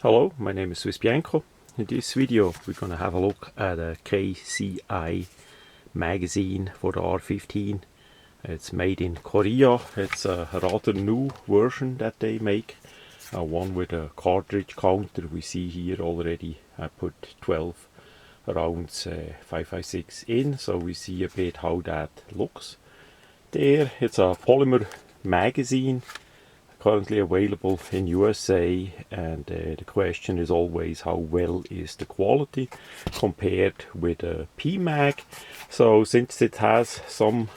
Hello, my name is Swiss Bianco. In this video we're going to have a look at a KCI magazine for the R15. It's made in Korea. It's a rather new version that they make. One with a cartridge counter. We see here already I put 12 rounds 5.56 in, so we see a bit how that looks. There, it's a polymer magazine, currently available in USA, and the question is always how well is the quality compared with a PMag. So since it has some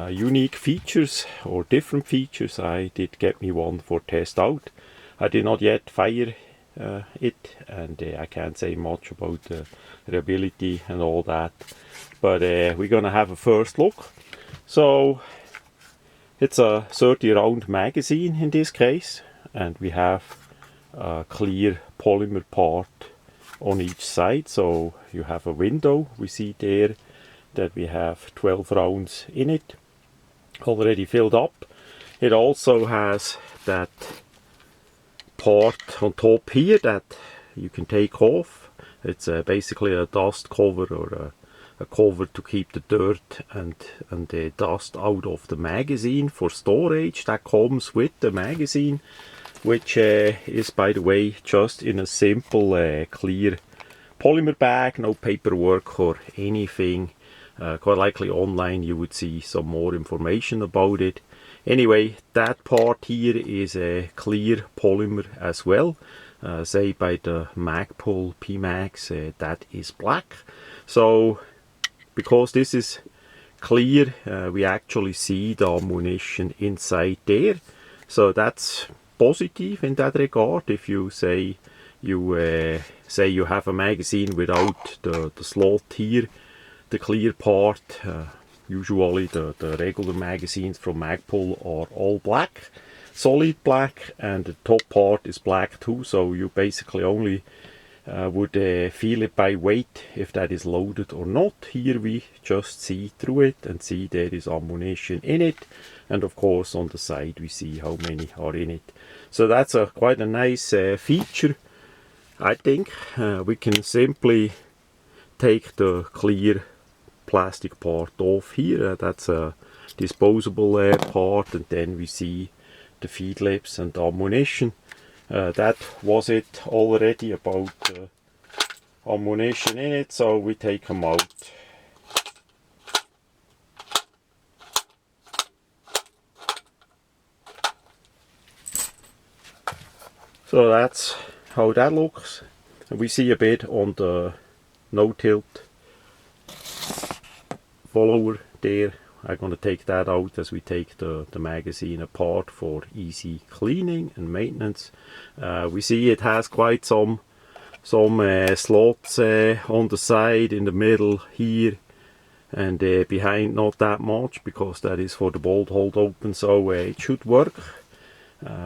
unique features or different features, I did get me one for test out. I did not yet fire it, and I can't say much about the reliability and all that, but we're gonna have a first look. So it's a 30 round magazine in this case, and we have a clear polymer part on each side, so you have a window. We see there that we have 12 rounds in it already filled up. It also has that part on top here that you can take off. It's basically a dust cover or a cover to keep the dirt and the dust out of the magazine for storage. That comes with the magazine, which is, by the way, just in a simple clear polymer bag, no paperwork or anything. Quite likely online you would see some more information about it. Anyway, that part here is a clear polymer as well. Say by the magpul PMags, that is black. So because this is clear, we actually see the ammunition inside there. So that's positive in that regard. If you say you have a magazine without the slot here, the clear part, usually the regular magazines from Magpul are all black, solid black, and the top part is black too, so you basically only would feel it by weight if that is loaded or not. Here we just see through it and see there is ammunition in it, and of course on the side we see how many are in it. So that's quite a nice feature. I think we can simply take the clear plastic part off here. That's a disposable part, and then we see the feed lips and the ammunition. That was it already about ammunition in it, so we take them out. So that's how that looks. And we see a bit on the no-tilt follower there. I'm going to take that out as we take the magazine apart for easy cleaning and maintenance. We see it has quite some slots on the side, in the middle here, and behind not that much, because that is for the bolt hold open. So it should work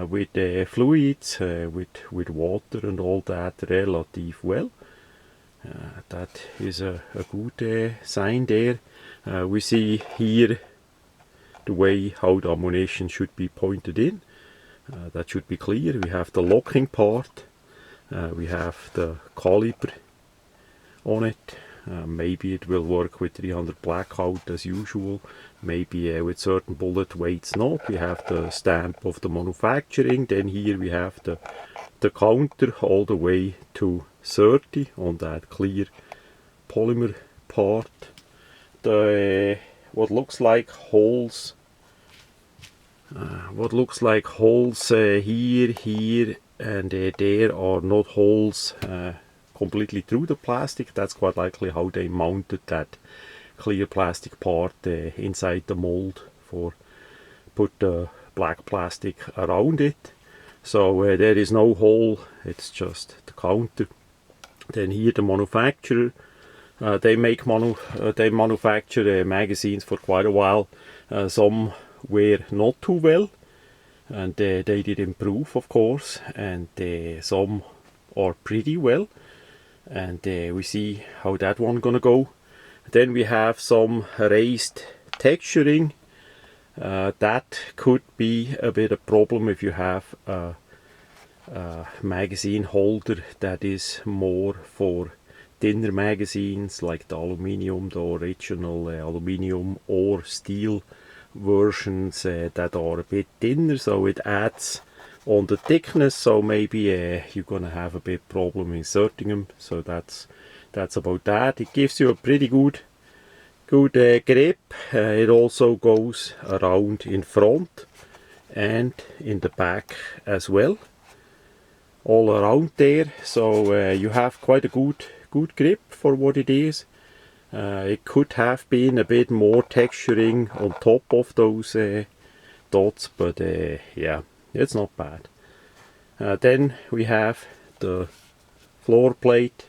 with fluids, with water and all that relative well. That is a good sign there. We see here the way how the ammunition should be pointed in. That should be clear. We have the locking part. We have the caliber on it. Maybe it will work with 300 blackout as usual. Maybe with certain bullet weights not. We have the stamp of the manufacturing. Then here we have the counter all the way to 30 on that clear polymer part. The what looks like holes here and there are not holes completely through the plastic. That's quite likely how they mounted that clear plastic part inside the mold for put the black plastic around it. So there is no hole, it's just the counter. Then here the manufacturer. They manufacture magazines for quite a while. Some were not too well, and they did improve, of course, and some are pretty well, and we see how that one gonna go. Then we have some raised texturing. That could be a bit of a problem if you have magazine holder that is more for thinner magazines, like the aluminium, the original aluminium or steel versions that are a bit thinner, so it adds on the thickness, so maybe you're gonna have a bit problem inserting them. So that's about that. It gives you a pretty good grip. It also goes around in front and in the back as well, all around there, so you have quite a good grip for what it is. It could have been a bit more texturing on top of those dots, but yeah, it's not bad. Then we have the floor plate.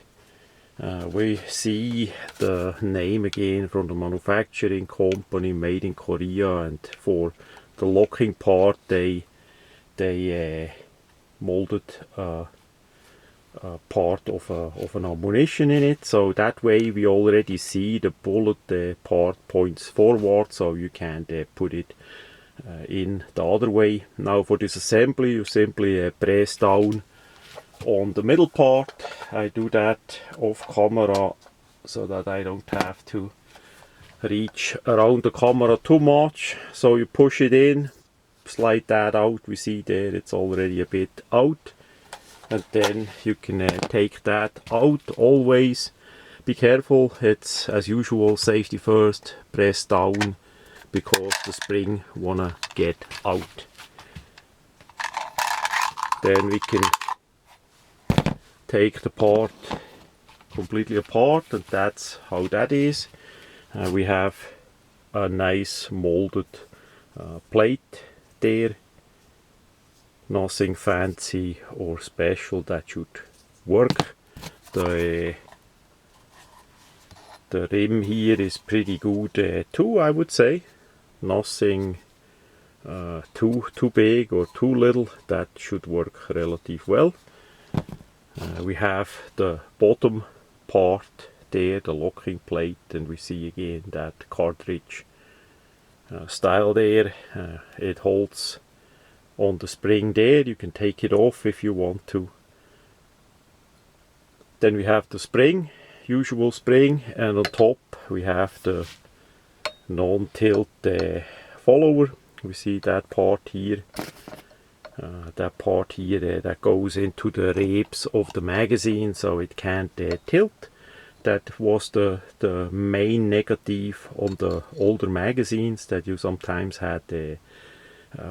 We see the name again from the manufacturing company, made in Korea, and for the locking part they molded a part of an ammunition in it, so that way we already see the bullet part points forward, so you can put it in the other way. Now for this assembly you simply press down on the middle part. I do that off camera so that I don't have to reach around the camera too much. So you push it in, slide that out, we see there it's already a bit out, and then you can take that out. Always be careful, it's as usual safety first, press down because the spring wanna get out. Then we can take the part completely apart, and that's how that is. We have a nice molded plate there, nothing fancy or special, that should work. The rim here is pretty good too, I would say. Nothing too big or too little, that should work relatively well. We have the bottom part there, the locking plate, and we see again that cartridge style there. It holds on the spring there, you can take it off if you want to. Then we have the spring, usual spring, and on top we have the non-tilt follower. We see that part here. That goes into the ribs of the magazine, so it can't tilt. That was the main negative on the older magazines, that you sometimes had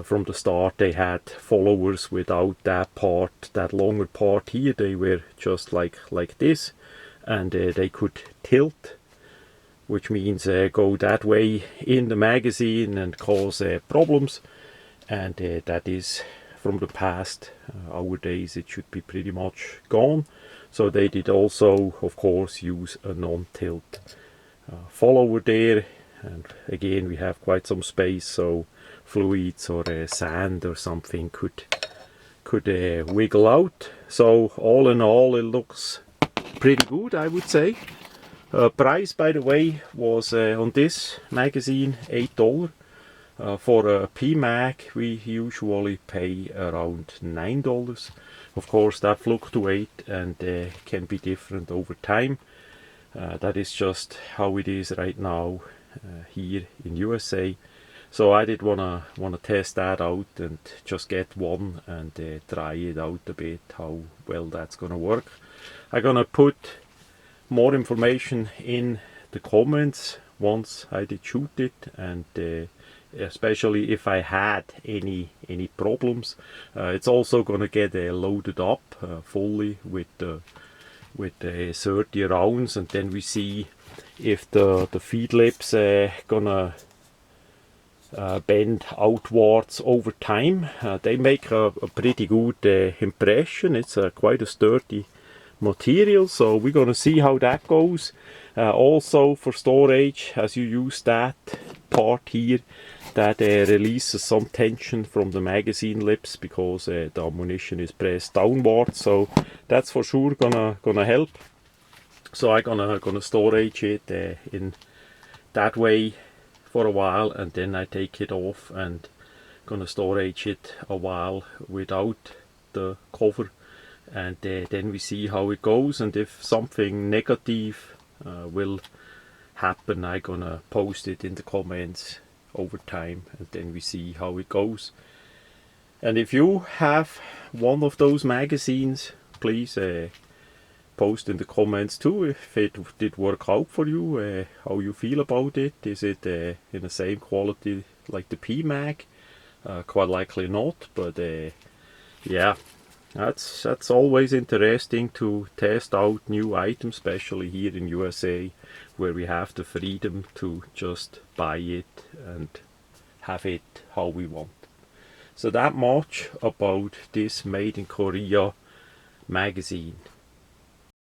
from the start they had followers without that part, that longer part here. They were just like this, and they could tilt, which means go that way in the magazine and cause problems, and that is from the past. Nowadays it should be pretty much gone, so they did also of course use a non-tilt follower there. And again we have quite some space, so fluids or sand or something could wiggle out. So all in all it looks pretty good, I would say. Price, by the way, was on this magazine $8. For a PMag we usually pay around $9. Of course that fluctuates and can be different over time. That is just how it is right now here in USA. So I did wanna test that out and just get one and try it out a bit, how well that's gonna work. I'm gonna put more information in the comments once I did shoot it, and especially if I had any problems. It's also gonna get loaded up fully with 30 rounds, and then we see if the feed lips gonna bend outwards over time. They make a pretty good impression. It's quite a sturdy material, so we're gonna see how that goes. Also for storage, as you use that part here, that releases some tension from the magazine lips because the ammunition is pressed downward, so that's for sure gonna help. So I'm gonna storage it in that way for a while, and then I take it off and gonna storage it a while without the cover, and then we see how it goes, and if something negative will happen, I'm gonna post it in the comments over time, and then we see how it goes. And if you have one of those magazines, please post in the comments too if it did work out for you, how you feel about it. Is it in the same quality like the P-Mag? Quite likely not, but yeah, that's always interesting to test out new items, especially here in USA, where we have the freedom to just buy it and have it how we want. So that much about this Made in Korea magazine.